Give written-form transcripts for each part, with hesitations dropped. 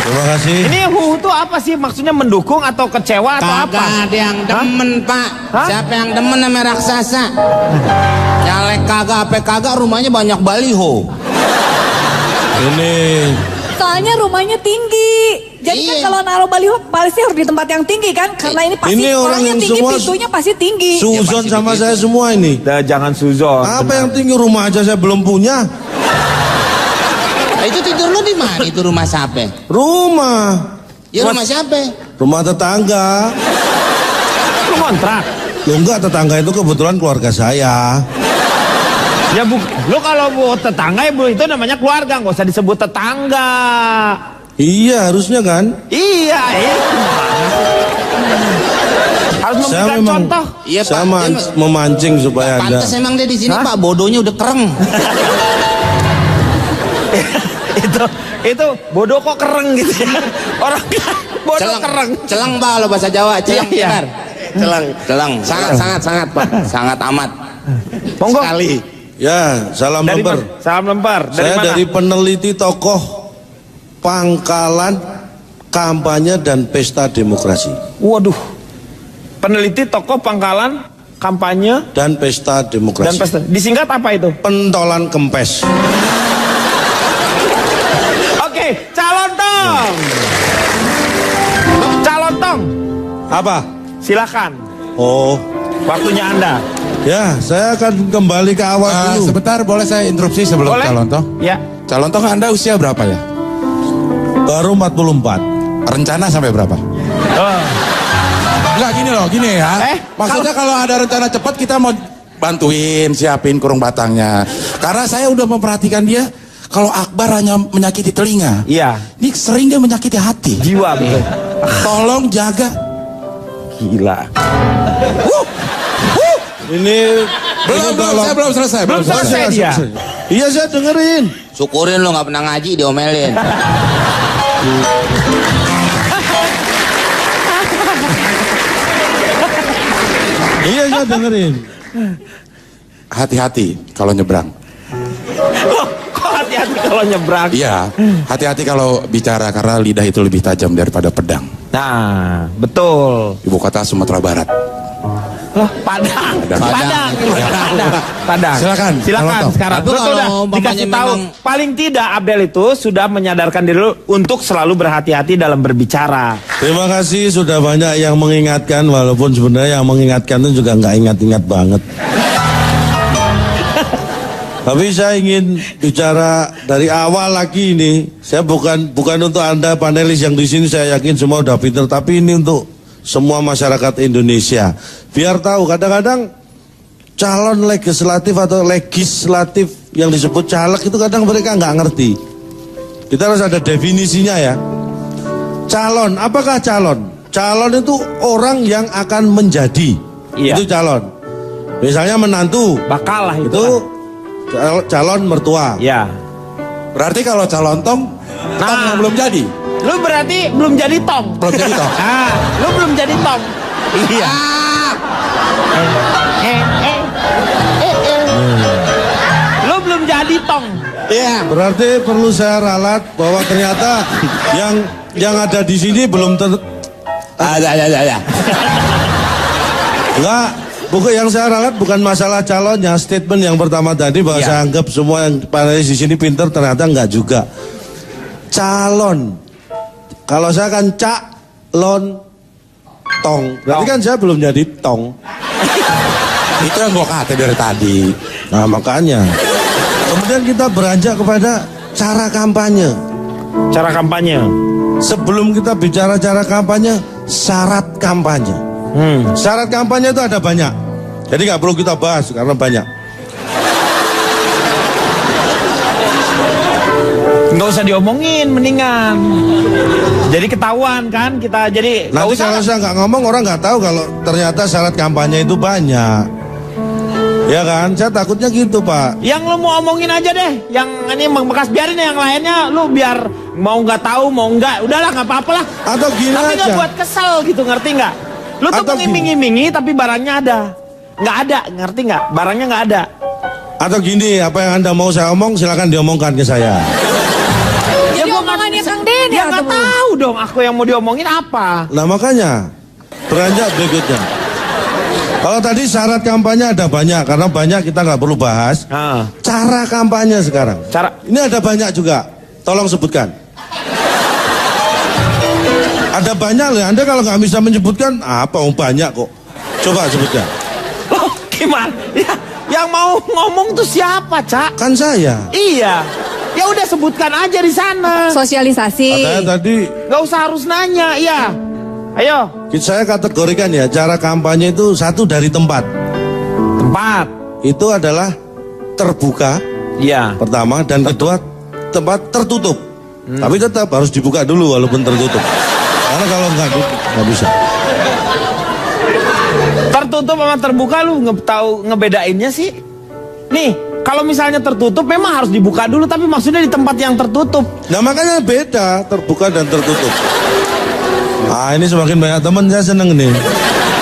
Terima kasih. Ini tuh apa sih? Maksudnya mendukung atau kecewa atau apa? Kagak ada yang demen, Pak. Siapa yang demen sama raksasa? Nyalek kagak, apa kagak, rumahnya banyak baliho. Ini Soalnya rumahnya tinggi. Jadi kan kalau naruh baliho pasti harus di tempat yang tinggi kan? Karena ini pasti Ini orang orangnya yang tinggi, semua pintunya pasti tinggi. suzon sama saya semua ini. Jangan suzon. Apa yang tinggi, rumah aja saya belum punya. Itu tidur lu di mana? Itu rumah siapa? Rumah. Ya rumah siapa? Rumah tetangga. Lu kontrak? Loh enggak, tetangga itu kebetulan keluarga saya. Ya lu kalau buat tetangga ibu itu namanya keluarga, nggak usah disebut tetangga. Iya, harusnya kan? Iya, harus memberikan contoh. Iya, Saya Pak. memancing supaya Anda. Pantas emang dia di sini, Pak. Bodohnya udah kereng. itu bodoh kok kereng gitu ya. Orang bodoh kereng. Celeng, Pak, kalau bahasa Jawa. Celeng, Iya. benar. Celeng. Sangat, Pak. Sangat amat. Monggo. Sekali. Ya, salam Dari lemper. salam lempar. Dari Saya mana? dari peneliti tokoh pangkalan kampanye dan pesta demokrasi Waduh. Peneliti tokoh pangkalan kampanye dan pesta dan demokrasi. pesta. Disingkat apa itu? Pentolan kempes. Oke, calon tong. Calon tong. Apa? Silakan. Oh, Waktunya Anda. ya, saya akan kembali ke awal dulu. Sebentar, boleh saya interupsi sebelum Boleh? calon toh? Ya. Calon toh Anda usia berapa ya? Baru 44. Rencana sampai berapa? Oh. Enggak, gini ya. Maksudnya kalau ada rencana cepat kita mau bantuin, siapin kurung batangnya. Karena saya udah memperhatikan dia, kalau Akbar hanya menyakiti telinga. Iya. Ini sering dia menyakiti hati. Jiwa betul. Tolong jaga. Gila. Ini Saya belum selesai. Belum selesai dia. Iya, saya dengerin. Syukurin lu gak pernah ngaji, diomelin. Iya, saya dengerin. Hati-hati kalau nyebrang. Kok hati-hati kalau nyebrang? Iya, hati-hati kalau bicara karena lidah itu lebih tajam daripada pedang. Nah, betul. Ibu kota Sumatera Barat. Loh, Padang. Silakan, Silakan Calon Tong. sekarang. Tapi Lu kalau udah umpamanya dikasih tahu. memang- Paling tidak Abdel itu sudah menyadarkan diri lu untuk selalu berhati-hati dalam berbicara. Terima kasih sudah banyak yang mengingatkan, walaupun sebenarnya yang mengingatkan itu juga nggak ingat-ingat banget. Tapi saya ingin bicara dari awal lagi ini. Saya bukan untuk Anda panelis yang di sini, saya yakin semua udah pinter, tapi ini untuk semua masyarakat Indonesia. Biar tahu, kadang-kadang calon legislatif atau legislatif yang disebut caleg itu kadang mereka nggak ngerti. Kita harus ada definisinya ya. Calon, apakah calon? Calon itu orang yang akan menjadi. Iya. Itu calon. Misalnya menantu, Bakal lah itu. itu calon mertua. Ya. Berarti kalau calon tong, tong yang belum jadi. Lu berarti belum jadi tong. Belum jadi tong. Ah, lu belum jadi tong. Iya. Lu belum jadi tong. Iya. Berarti perlu saya ralat bahwa ternyata yang ada di sini belum Ada. enggak. Bukan yang saya ralat bukan masalah calonnya, statement yang pertama tadi bahwa Ya. saya anggap semua yang panelis di sini pinter, ternyata enggak juga. Calon. Kalau saya kan calon tong. Berarti kan saya belum jadi tong. Itu yang gua kata dari tadi. Nah, makanya. Kemudian kita beranjak kepada cara kampanye. Cara kampanye. Sebelum kita bicara cara kampanye, syarat kampanye. Syarat kampanye itu ada banyak. Jadi nggak perlu kita bahas karena banyak. Nggak usah diomongin, mendingan. Jadi ketahuan kan kita. Jadi nggak Nanti usah. kalau saya nggak ngomong, orang nggak tahu kalau ternyata syarat kampanye itu banyak. Ya kan? Saya takutnya gitu, Pak. Yang lu mau omongin aja deh. Yang ini bekas biarin deh, yang lainnya lu biar mau nggak tahu mau nggak. Udahlah nggak apa-apa lah. Atau gini Tapi nggak aja. buat kesel gitu, ngerti nggak? Lu tuh Atau mengiming-imingi tapi barangnya ada. Nggak ada, ngerti nggak? Barangnya nggak ada. Atau gini, apa yang Anda mau saya omong, silakan diomongkan ke saya. Jadi omongannya Kang Den Ya nggak tahu dong, aku yang mau diomongin apa? Nah makanya, beranjak berikutnya. Kalau tadi syarat kampanye ada banyak, karena banyak kita nggak perlu bahas. Cara kampanye sekarang. Ini ada banyak juga, tolong sebutkan. Ada banyak loh, Anda kalau nggak bisa menyebutkan, apa banyak kok. Coba sebutkan. Loh, gimana? Ya, yang mau ngomong tuh siapa, Cak? Kan saya. Iya. Ya udah sebutkan aja di sana. Sosialisasi. Katanya tadi. Nggak usah harus nanya, iya. Ayo. Saya kategorikan ya, cara kampanye itu satu dari tempat. Tempat. Itu adalah terbuka. Iya. Pertama, dan kedua tempat tertutup. Tapi tetap harus dibuka dulu walaupun tertutup. Karena kalau nggak bisa. Tertutup sama terbuka lu tahu ngebedainnya sih? Nih, kalau misalnya tertutup memang harus dibuka dulu, tapi maksudnya di tempat yang tertutup. Nah makanya beda terbuka dan tertutup. Ah ini semakin banyak teman, saya seneng nih.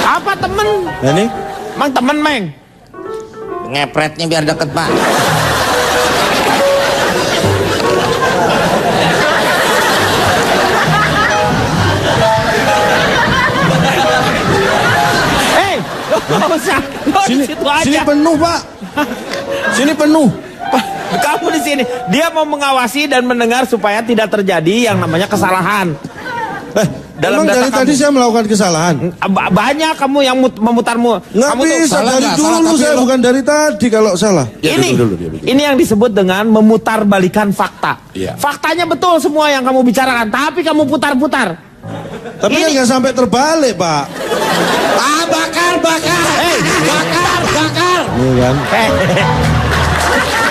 Apa temen? Nah, ini? Mang temen, Meng. Ngepretnya biar deket, Pak. Nggak usah, Sini, situ aja. sini penuh Pak. Sini penuh. Kamu di sini. Dia mau mengawasi dan mendengar supaya tidak terjadi yang namanya kesalahan. Dalam dari tadi saya melakukan kesalahan. Banyak kamu yang memutarmu. Nggak kamu bisa, dari dulu saya bukan dari tadi kalau salah. Ini yang disebut dengan memutarbalikan fakta. Iya. Faktanya betul semua yang kamu bicarakan, tapi kamu putar-putar. Tapi kan nggak sampai terbalik Pak. Bakar. Bakar. Ini kan.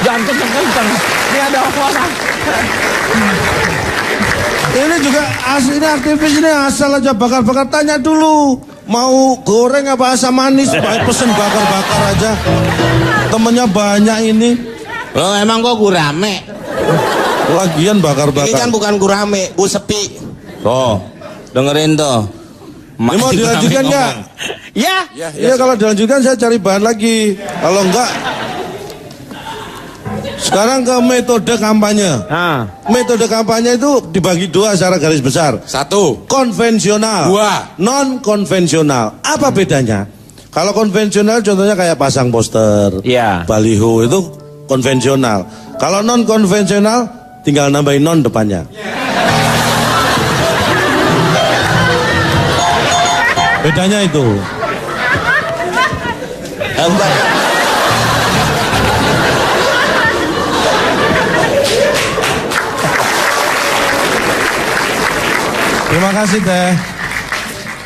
Jangan kenceng-kenceng. Ini ada orang. Ini juga ini aktivis ini asal aja bakar-bakar. Tanya dulu mau goreng apa asam manis, pesen bakar-bakar aja. Temennya banyak ini. Loh emang gua gurame. Lagian bakar-bakar. Ini kan bukan gurame, gua sepi. Tuh, dengerin tuh. Ini mau dilanjutkan nggak? Ya. Iya kalau dilanjutkan saya cari bahan lagi. Kalau enggak, sekarang ke metode kampanye. Metode kampanye itu dibagi dua secara garis besar. Satu. Konvensional. Dua. Non konvensional. Apa bedanya? Kalau konvensional contohnya kayak pasang poster, baliho itu konvensional. Kalau non konvensional tinggal nambahin non depannya. Bedanya itu. Terima kasih Teh.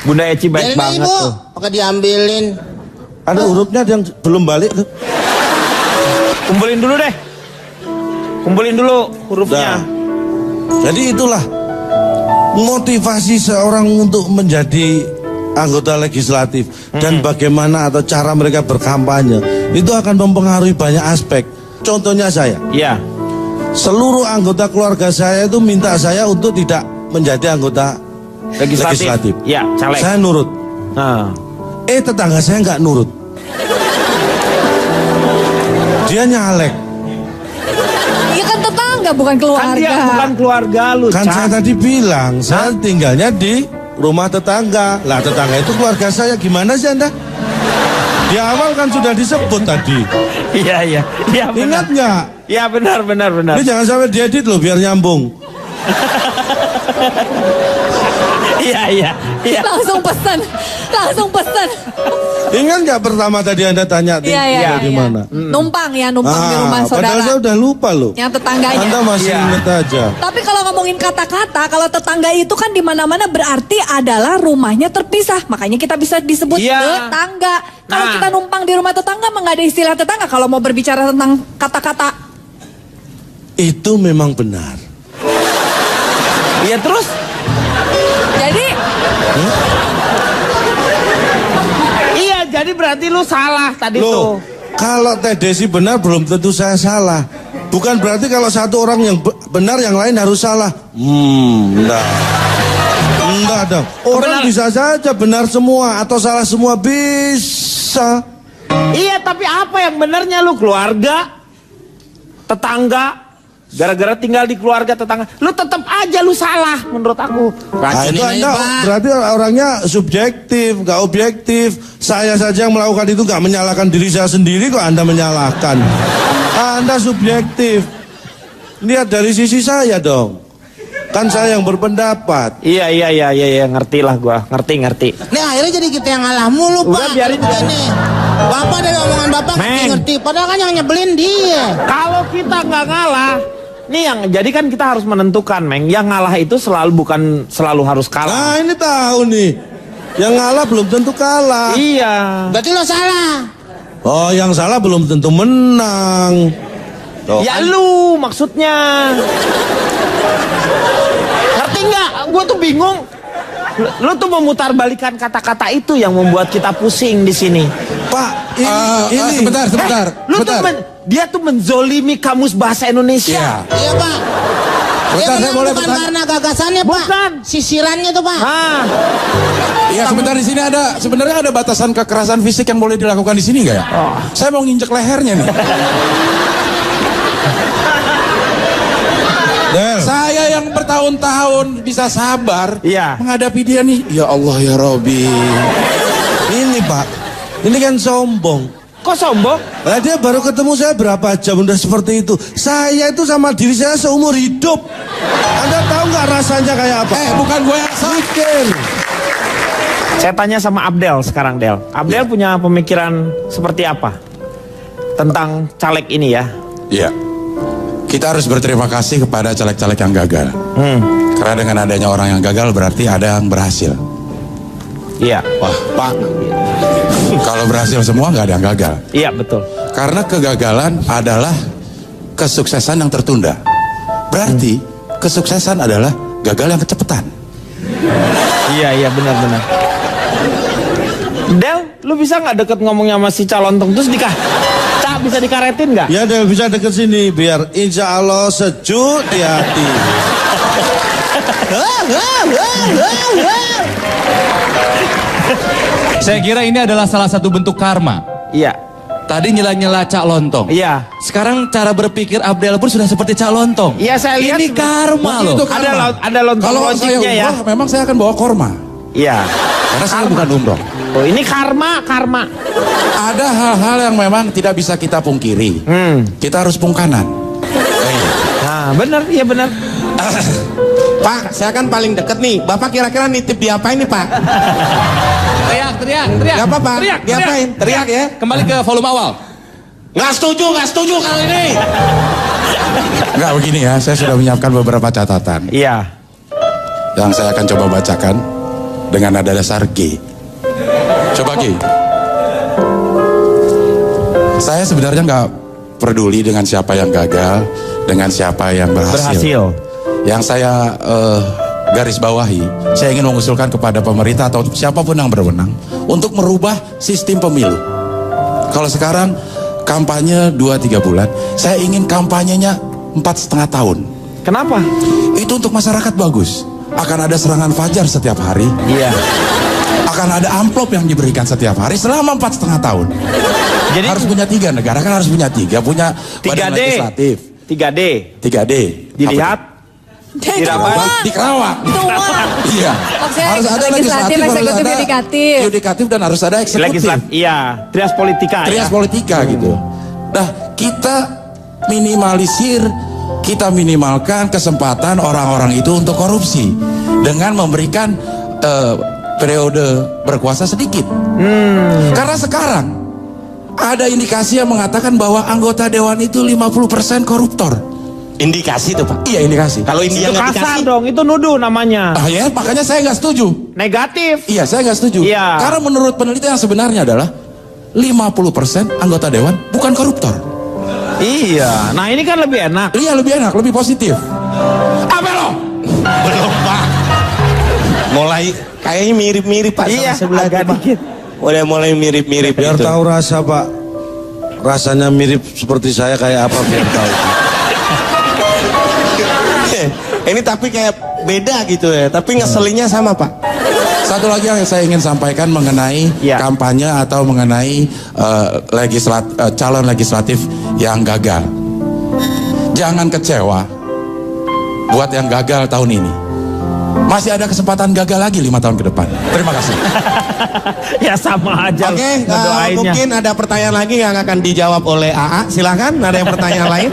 Bunda Eci baik banget tuh. Maka diambilin. Ada hurufnya yang belum balik tuh. Kumpulin dulu deh. Kumpulin dulu hurufnya. Nah, jadi itulah motivasi seorang untuk menjadi anggota legislatif dan bagaimana atau cara mereka berkampanye itu akan mempengaruhi banyak aspek. Contohnya saya, seluruh anggota keluarga saya itu minta saya untuk tidak menjadi anggota legislatif. Ya, caleg. Saya nurut. Tetangga saya nggak nurut. Dia nyalek. Iya kan tetangga bukan keluarga. Kan dia bukan keluarga lu. Kan saya tadi bilang saya tinggalnya di rumah tetangga. Lah tetangga itu keluarga saya, gimana sih Anda? Di awal kan sudah disebut tadi. Iya. Ingat nggak? Iya benar. Ini jangan sampai diedit loh biar nyambung. Iya. Langsung pesan. Ingat nggak pertama tadi Anda tanya di mana? Numpang di rumah saudara. Padahal saya udah lupa loh. Yang tetangganya. Anda masih ingat aja. Tapi kalau ngomongin kata-kata, kalau tetangga itu kan di mana-mana berarti adalah rumahnya terpisah. Makanya kita bisa disebut tetangga. Kalau kita numpang di rumah tetangga, nggak ada istilah tetangga. Kalau mau berbicara tentang kata-kata, itu memang benar. Iya terus? Jadi jadi berarti lu salah tadi Loh, tuh. kalau Teh Desi benar belum tentu saya salah. Bukan berarti kalau satu orang yang benar yang lain harus salah. Enggak dong. Orang bisa saja benar semua atau salah semua bisa. Iya, tapi apa yang benarnya lu? Keluarga? Tetangga? Gara-gara tinggal di keluarga tetangga, lu tetap aja lu salah menurut aku. Nah, itu Anda berarti orangnya subjektif, nggak objektif. Saya saja yang melakukan itu nggak menyalahkan diri saya sendiri kok Anda menyalahkan. Anda subjektif. Lihat dari sisi saya dong. Kan saya yang berpendapat. Iya, ngerti lah gua, ngerti. Nih akhirnya jadi kita yang ngalah mulu, Udah, Pak. biarin aja. Nih. Bapak dari omongan Bapak ngerti, padahal kan yang nyebelin dia. Kalau kita nggak ngalah, nih yang jadi kan kita harus menentukan, Meng. Yang ngalah itu bukan selalu harus kalah. Nah ini tahu nih. Yang ngalah belum tentu kalah. Iya. Berarti lo salah. Oh yang salah belum tentu menang. Tuh, Ya lu maksudnya. Ngerti nggak? Gue tuh bingung. Lu tuh memutarbalikkan kata-kata itu yang membuat kita pusing di sini. Pak, ini sebentar. Lu tuh dia tuh menzolimi kamus bahasa Indonesia. Iya, Pak. Bentar, saya boleh bukan bertanya? karena gagasannya, Pak. Bukan. Sisirannya tuh, Pak. Iya, sebentar di sini sebenarnya ada batasan kekerasan fisik yang boleh dilakukan di sini nggak ya? Saya mau nginjek lehernya nih. Del. Saya yang bertahun-tahun bisa sabar menghadapi dia nih. Ya Allah ya Robi. Ini Pak, ini kan sombong. Kok sombong? Nah, dia baru ketemu saya berapa jam udah seperti itu. Saya itu sama diri saya seumur hidup. Anda tahu nggak rasanya kayak apa? Bukan gue yang mikir. Saya tanya sama Abdel sekarang, Del. Abdel punya pemikiran seperti apa tentang caleg ini ya? Iya. Kita harus berterima kasih kepada caleg-caleg yang gagal. Karena dengan adanya orang yang gagal berarti ada yang berhasil. Iya. Wah, Pak. Kalau berhasil semua nggak ada yang gagal. Iya, betul. Karena kegagalan adalah kesuksesan yang tertunda. Berarti kesuksesan adalah gagal yang kecepatan. Iya, benar-benar. Del, lu bisa nggak deket ngomongnya sama si Calontong terus bisa dikaretin nggak? Ya Del bisa deket sini biar insya Allah sejuk di hati. Saya kira ini adalah salah satu bentuk karma. Iya. Tadi nyela-nyela Cak Lontong. Iya. Sekarang cara berpikir Abdel pun sudah seperti Cak Lontong. Iya, saya lihat. Ini karma loh. Ada lontong Kalau saya logiknya ya. umroh, memang saya akan bawa korma. Iya. Karena saya bukan umroh. Oh, ini karma. Ada hal-hal yang memang tidak bisa kita pungkiri. Kita harus pungkanan. Nah, benar, iya benar. Pak, saya kan paling deket nih. Bapak kira-kira nitip diapain nih, Pak? Teriak. Gak apa-apa. Diapain? Teriak ya. Kembali ke volume awal. Nggak setuju kali ini. Enggak begini ya, saya sudah menyiapkan beberapa catatan. Iya. Yang saya akan coba bacakan dengan nada dasar G. Coba G. Saya sebenarnya nggak peduli dengan siapa yang gagal, dengan siapa yang berhasil. Yang saya garis bawahi, saya ingin mengusulkan kepada pemerintah atau siapapun yang berwenang untuk merubah sistem pemilu. Kalau sekarang kampanye 2-3 bulan, saya ingin kampanyenya 4,5 tahun. Kenapa? Itu untuk masyarakat bagus. Akan ada serangan fajar setiap hari. Iya. Akan ada amplop yang diberikan setiap hari selama 4,5 tahun. Jadi harus punya 3 negara kan harus punya 3, punya 3D. badan legislatif. 3D. Dilihat. Di Kerawang. Iya. Harus ada legislatif, eksekutif, yudikatif dan harus ada eksekutif. Iya, trias politika. Trias politika gitu. Nah, kita minimalkan kesempatan orang-orang itu untuk korupsi dengan memberikan periode berkuasa sedikit. Karena sekarang ada indikasi yang mengatakan bahwa anggota dewan itu 50% koruptor. Indikasi tuh, Pak. Iya, indikasi. Kalau ini Itu yang kasar dong, itu nuduh namanya. Ya, makanya saya nggak setuju. Negatif. Iya, saya nggak setuju. Iya. Karena menurut penelitian yang sebenarnya adalah 50% anggota dewan bukan koruptor. Iya. Nah, ini kan lebih enak. Iya, lebih enak, lebih positif. Apa lo? Belum, Pak. Mulai kayaknya mirip-mirip, Pak. Iya, sama sebelah agak Pak. dikit. Mulai mirip-mirip. Biar gitu. tahu rasa Pak. Rasanya mirip seperti saya kayak apa biar tahu. Ini tapi kayak beda gitu ya. Tapi ngeselinnya sama, Pak. Satu lagi yang saya ingin sampaikan mengenai kampanye atau mengenai calon legislatif yang gagal. Jangan kecewa buat yang gagal tahun ini. Masih ada kesempatan gagal lagi 5 tahun ke depan. Terima kasih. Ya sama aja. Oke, mungkin ada pertanyaan lagi yang akan dijawab oleh AA. Silakan, ada yang pertanyaan lain?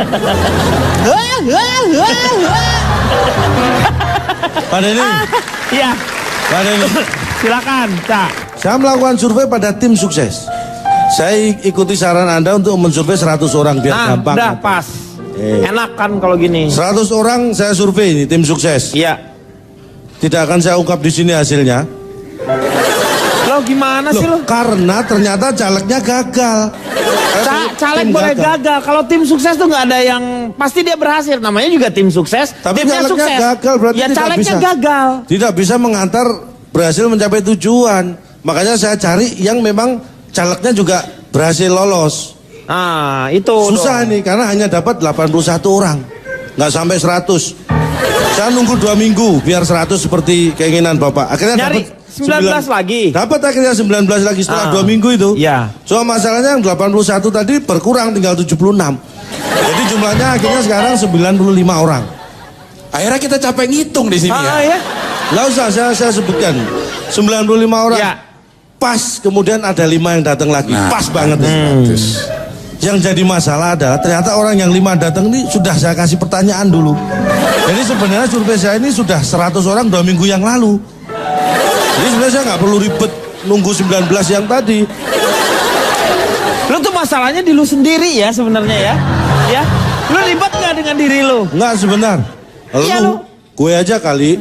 Pak Denny. Iya. Pak Denny. Silakan, Cak. Saya melakukan survei pada tim sukses. Saya ikuti saran Anda untuk mensurvei 100 orang biar gampang. Udah pas. Enak kan kalau gini. 100 orang saya survei ini tim sukses. Iya. Tidak akan saya ungkap di sini hasilnya. Lo gimana sih lo? Karena ternyata calegnya gagal. Caleg boleh gagal. Kalau tim sukses tuh nggak ada yang pasti dia berhasil. Namanya juga tim sukses. Tapi timnya calegnya sukses. gagal berarti ya tidak calegnya bisa. gagal. Tidak bisa mengantar berhasil mencapai tujuan. Makanya saya cari yang memang calegnya juga berhasil lolos. Ah, itu Susah dong. nih karena hanya dapat 81 orang. Nggak sampai 100. Saya nunggu 2 minggu biar 100 seperti keinginan Bapak. Akhirnya Nyari dapat 19 lagi. Dapat akhirnya 19 lagi setelah 2 minggu itu. Iya. Cuma masalahnya yang 81 tadi berkurang tinggal 76. Jadi jumlahnya akhirnya sekarang 95 orang. Akhirnya kita capek ngitung di sini Ya. Nggak usah saya sebutkan. 95 orang. Ya. Pas kemudian ada 5 yang datang lagi. Nah, Pas banget. Yang jadi masalah adalah ternyata orang yang 5 datang ini sudah saya kasih pertanyaan dulu. Jadi sebenarnya survei saya ini sudah 100 orang 2 minggu yang lalu. Jadi sebenarnya saya nggak perlu ribet nunggu 19 yang tadi. Lu tuh masalahnya di lu sendiri ya sebenarnya ya. Ya. Lu ribet nggak dengan diri lu? Nggak sebentar. Iya, lu. Gue aja kali.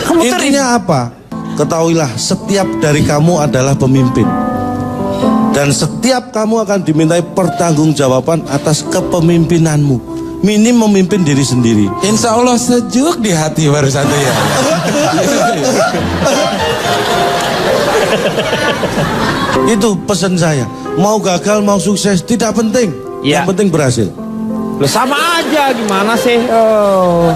Kamu tuh Intinya apa? Ketahuilah setiap dari kamu adalah pemimpin. Dan setiap kamu akan dimintai pertanggungjawaban atas kepemimpinanmu. Minim memimpin diri sendiri. Insya Allah sejuk di hati baru satu ya. Itu pesan saya. Mau gagal, mau sukses, tidak penting. Ya. Yang penting berhasil. Lu sama aja gimana sih? Oh.